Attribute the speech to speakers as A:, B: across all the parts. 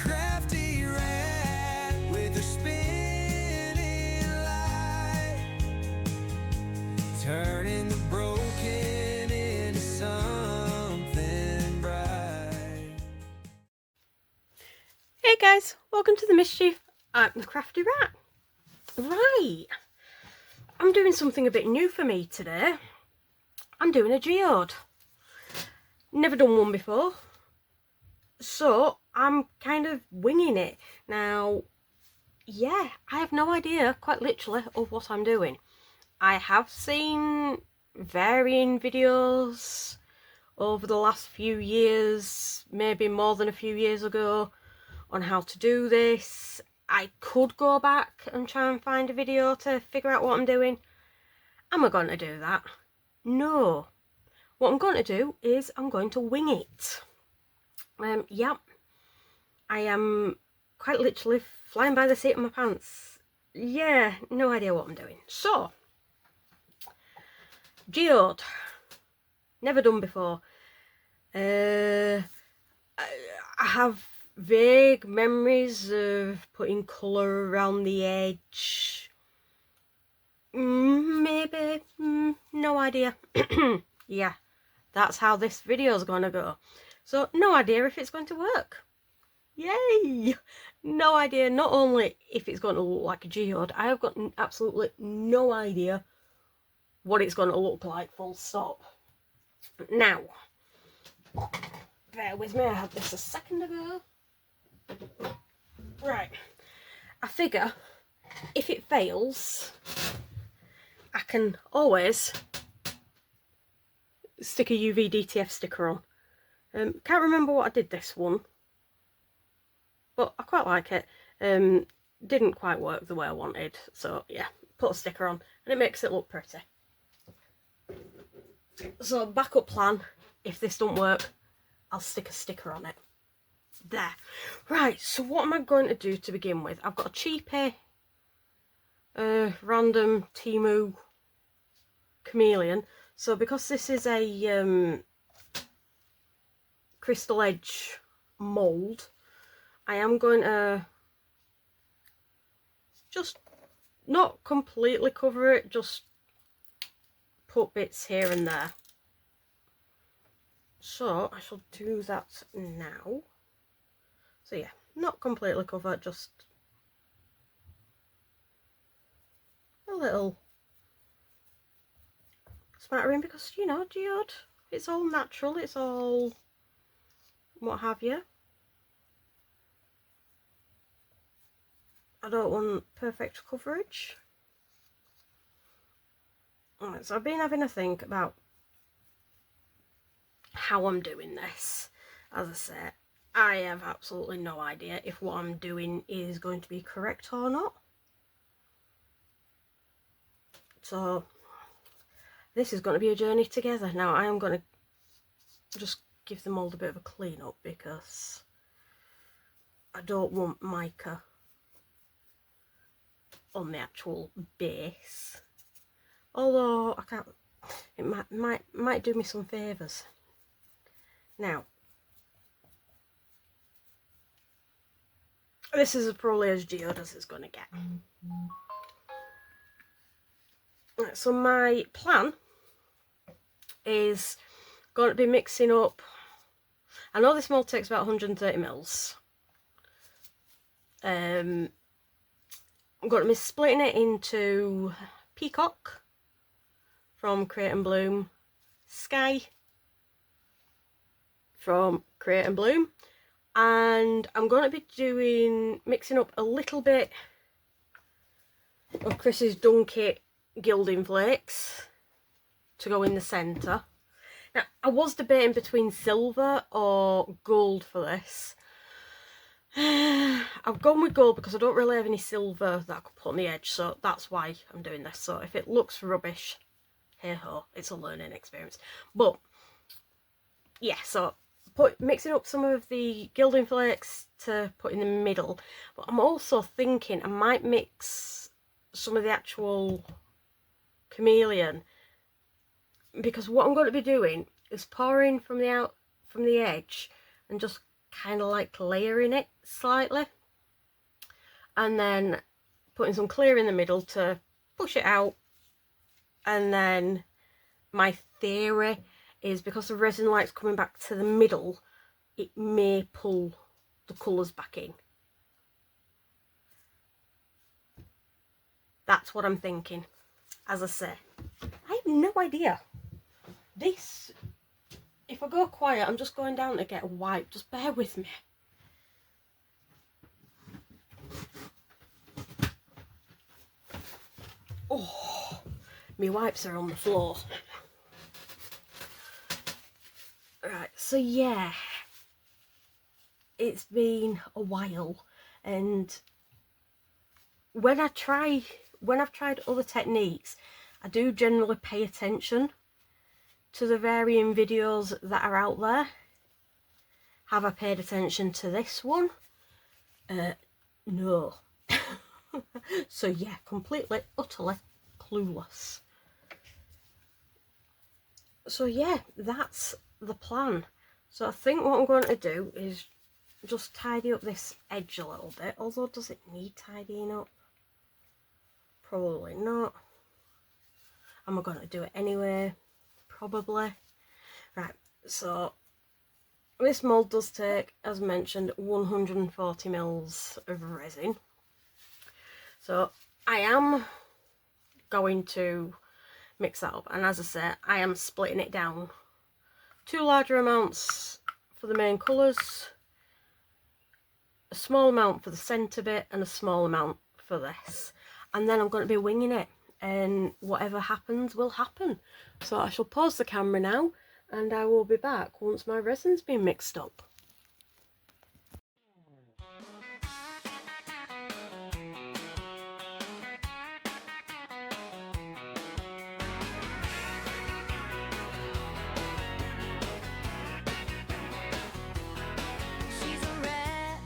A: Crafty rat with a spinning light, turning the broken into something bright.
B: Hey guys, welcome to the mischief. I'm the Crafty Rat. Right, I'm doing something a bit new for me today. I'm doing a geode. Never done one before, so I'm kind of winging it. Now, yeah, I have no idea, quite literally, of what I'm doing. I have seen varying videos over the last few years, maybe more than a few years ago, on how to do this. I could go back and try and find a video to figure out what I'm doing. Am I going to do that? No. What I'm going to do is I'm going to wing it. Yeah, I am quite literally flying by the seat of my pants. Yeah, no idea what I'm doing. So, geode. Never done before. I have vague memories of putting colour around the edge. Maybe, no idea. Yeah, that's how this video is going to go. So, no idea if it's going to work. Yay! No idea, not only if it's going to look like a geode, I have got absolutely no idea what it's going to look like, full stop. Now, bear with me, I had this a second ago. Right, I figure if it fails, I can always stick a UV DTF sticker on. Can't remember what I did this one, but I quite like it. Didn't quite work the way I wanted, so yeah, put a sticker on and it makes it look pretty. So backup plan, if this don't work, I'll stick a sticker on it. There. Right, so what am I going to do to begin with? I've got a cheapy random Temu chameleon. So because this is a crystal edge mould, I am going to just not completely cover it, just put bits here and there. So I shall do that now. So yeah, not completely cover, just a little smattering, because, you know, geode, it's all natural, it's all what have you. I don't want perfect coverage. Alright, so I've been having a think about how I'm doing this. As I said, I have absolutely no idea if what I'm doing is going to be correct or not. So this is going to be a journey together. Now I am going to just give the mould a bit of a clean up, because I don't want mica on the actual base. Although I can't, it might do me some favours. Now, this is probably as geode as it's going to get. Right, so my plan is going to be mixing up, I know this mould takes about 130 mils. I'm going to be splitting it into Peacock from Create and Bloom, Sky from Create and Bloom, and I'm going to be mixing up a little bit of Chris's Dunkit Gilding Flakes to go in the centre. Now, I was debating between silver or gold for this. I've gone with gold because I don't really have any silver that I could put on the edge, so that's why I'm doing this. So if it looks rubbish, hey ho, it's a learning experience. But yeah, so mixing up some of the gilding flakes to put in the middle, but I'm also thinking I might mix some of the actual chameleon, because what I'm going to be doing is pouring from the edge and just kind of like layering it slightly, and then putting some clear in the middle to push it out. And then my theory is, because the resin light's coming back to the middle, it may pull the colours back in. That's what I'm thinking. As I say, I have no idea. This, if I go quiet, I'm just going down to get a wipe. Just bear with me. Oh, my wipes are on the floor. Right, so yeah, it's been a while, and when I've tried other techniques, I do generally pay attention to the varying videos that are out there. Have I paid attention to this one? No. So yeah, completely, utterly clueless. So yeah, that's the plan. So I think what I'm going to do is just tidy up this edge a little bit. Although, does it need tidying up? Probably not. Am I going to do it anyway? Probably. Right, so this mould does take, as mentioned, 140 mils of resin. So I am going to mix that up, and as I say, I am splitting it down. 2 larger amounts for the main colours, a small amount for the centre bit, and a small amount for this. And then I'm going to be winging it, and whatever happens will happen. So I shall pause the camera now, and I will be back once my resin's been mixed up.
C: She's a rat,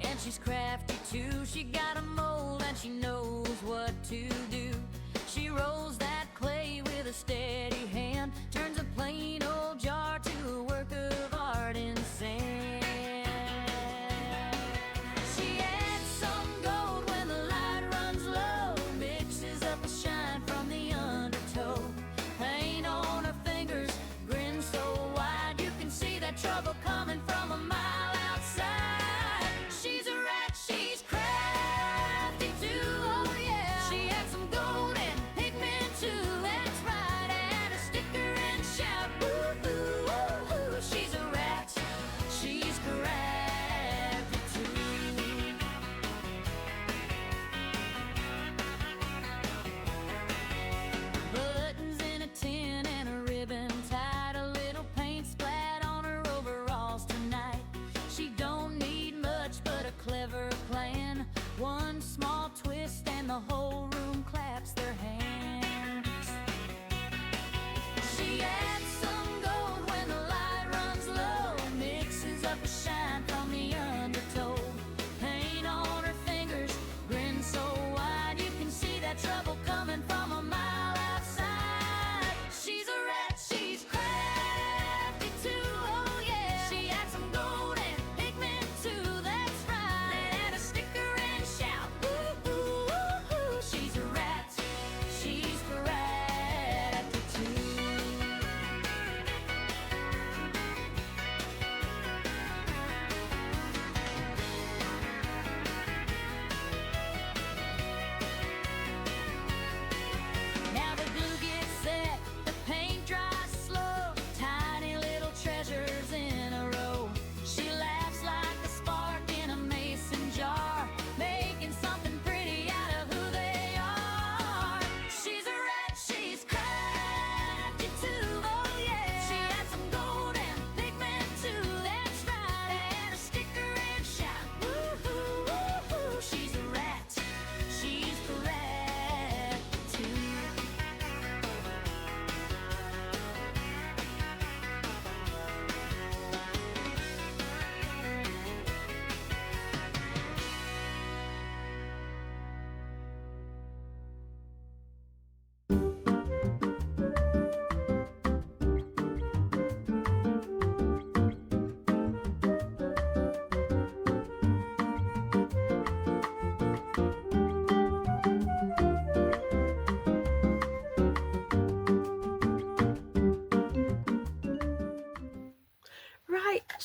C: and she's crafty too. She got a mold and she knows what to do. She rolls that clay with a steady hand, turns a plain old jar to a work of art in sand. She adds some gold when the light runs low, mixes up the shine from the undertow. Paint on her fingers, grin so wide you can see that trouble coming from a mile outside. She's a rat, she's crafty too, oh yeah. She adds some gold and pigment too, that's right. And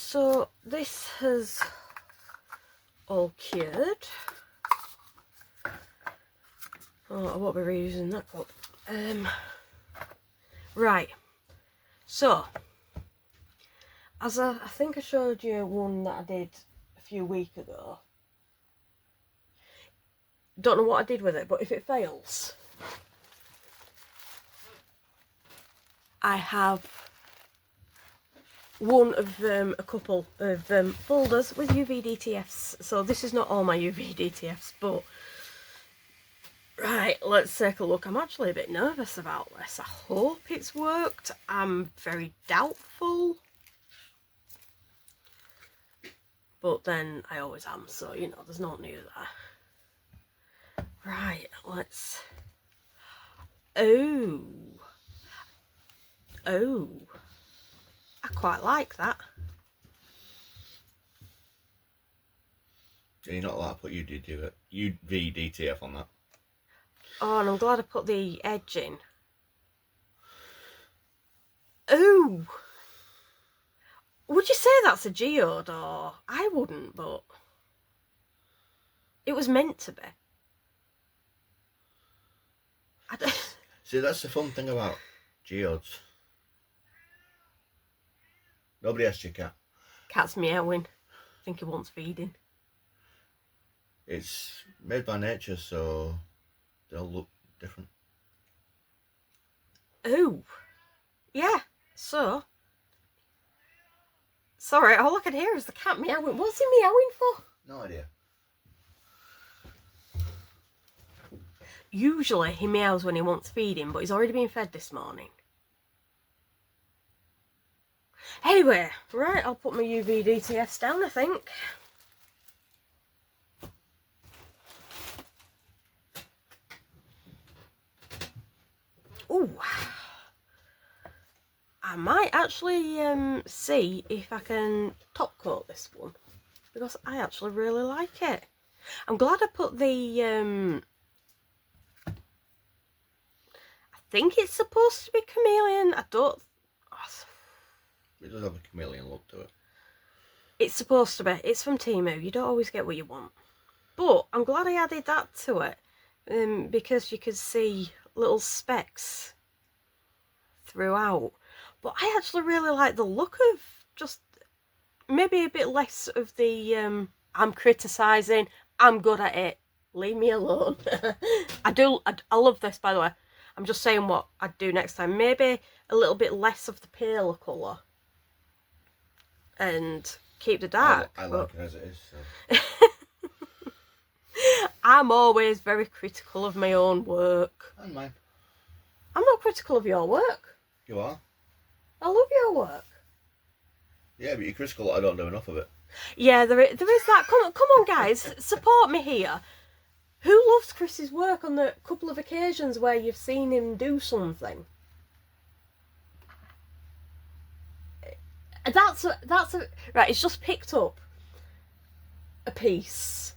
B: so this has all cured. Oh, I won't be reusing that cup. Right, so as I think I showed you one that I did a few weeks ago. Don't know what I did with it, but if it fails, I have one of a couple of folders with UV DTFs. So this is not all my UV DTFs, but right, let's take a look. I'm actually a bit nervous about this. I hope it's worked. I'm very doubtful, but then I always am, so you know, there's no news there. Right, let's... Oh, I quite like that.
D: You're not allowed to put UV DTF on that.
B: Oh, and I'm glad I put the edge in. Oh, would you say that's a geode? Or I wouldn't, but it was meant to be. I don't...
D: See, that's the fun thing about geodes. Nobody asked your cat.
B: Cat's meowing. I think he wants feeding.
D: It's made by nature, so they'll look different.
B: Oh, yeah. So, sorry, all I can hear is the cat meowing. What's he meowing for?
D: No idea.
B: Usually he meows when he wants feeding, but he's already been fed this morning. Anyway, right, I'll put my UV DTS down, I think. Ooh. I might actually see if I can top coat this one, because I actually really like it. I'm glad I put the I think it's supposed to be chameleon. I don't...
D: It does have a chameleon look to it.
B: It's supposed to be. It's from Temu. You don't always get what you want. But I'm glad I added that to it. Because you could see little specks throughout. But I actually really like the look of just maybe a bit less of the I'm criticising, I'm good at it, leave me alone. I love this, by the way. I'm just saying what I'd do next time. Maybe a little bit less of the paler colour and keep the dark.
D: I like it as it is. So.
B: I'm always very critical of my own work.
D: And mine.
B: I'm not critical of your work.
D: You are?
B: I love your work.
D: Yeah, but you're critical I don't do enough of it.
B: Yeah, there is that. Come on, guys, support me here. Who loves Chris's work on the couple of occasions where you've seen him do something? That's a right. It's just picked up a piece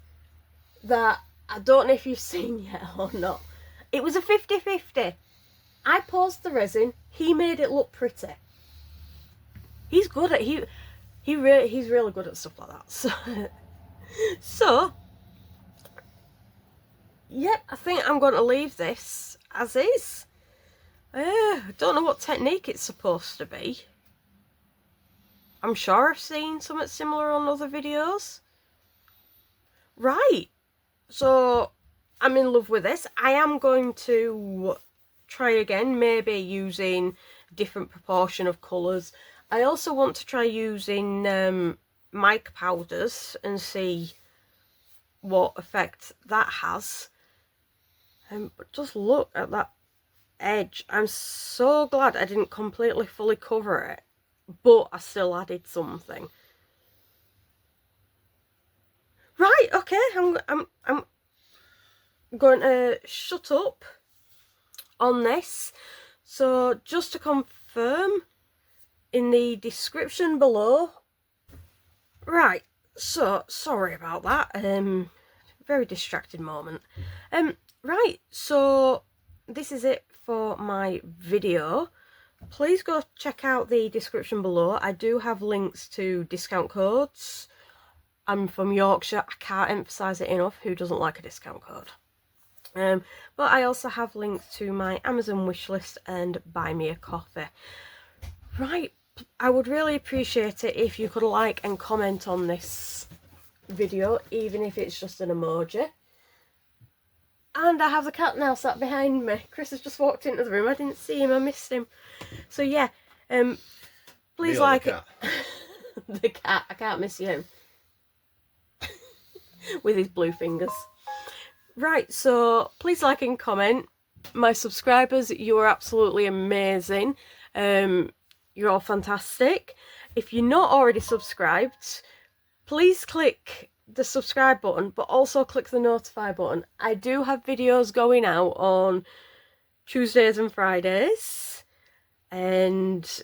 B: that I don't know if you've seen yet or not. It was a 50-50. I paused the resin. He made it look pretty. He's good at he's really good at stuff like that. So yep, I think I'm going to leave this as is. I don't know what technique it's supposed to be. I'm sure I've seen something similar on other videos. Right, so I'm in love with this. I am going to try again, maybe using different proportion of colours. I also want to try using mica powders and see what effect that has. But just look at that edge. I'm so glad I didn't completely fully cover it, but I still added something. Right, okay, I'm going to shut up on this. So just to confirm, in the description below. Right, so sorry about that. Very distracted moment. Right, so this is it for my video. please go check out the description below. I do have links to discount codes. I'm from Yorkshire. I can't emphasise it enough. Who doesn't like a discount code? But I also have links to my Amazon wishlist and buy me a coffee. Right, I would really appreciate it if you could like and comment on this video, even if it's just an emoji. And I have the cat now sat behind me. Chris has just walked into the room. I didn't see him. I missed him. So yeah, please like it. The cat. I can't miss you. With his blue fingers. Right, so please like and comment. My subscribers, you are absolutely amazing. You're all fantastic. If you're not already subscribed, please click the subscribe button, but also click the notify button. I do have videos going out on Tuesdays and Fridays, and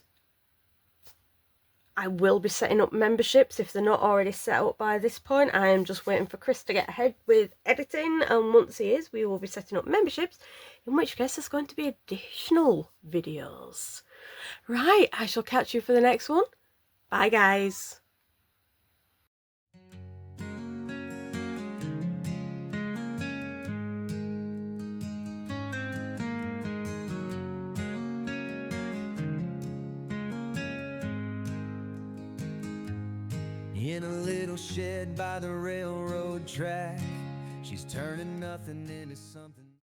B: I will be setting up memberships if they're not already set up by this point. I am just waiting for Chris to get ahead with editing, and once he is, we will be setting up memberships, in which case there's going to be additional videos. Right, I shall catch you for the next one. Bye guys.
A: In a little shed by the railroad track, she's turning nothing into something.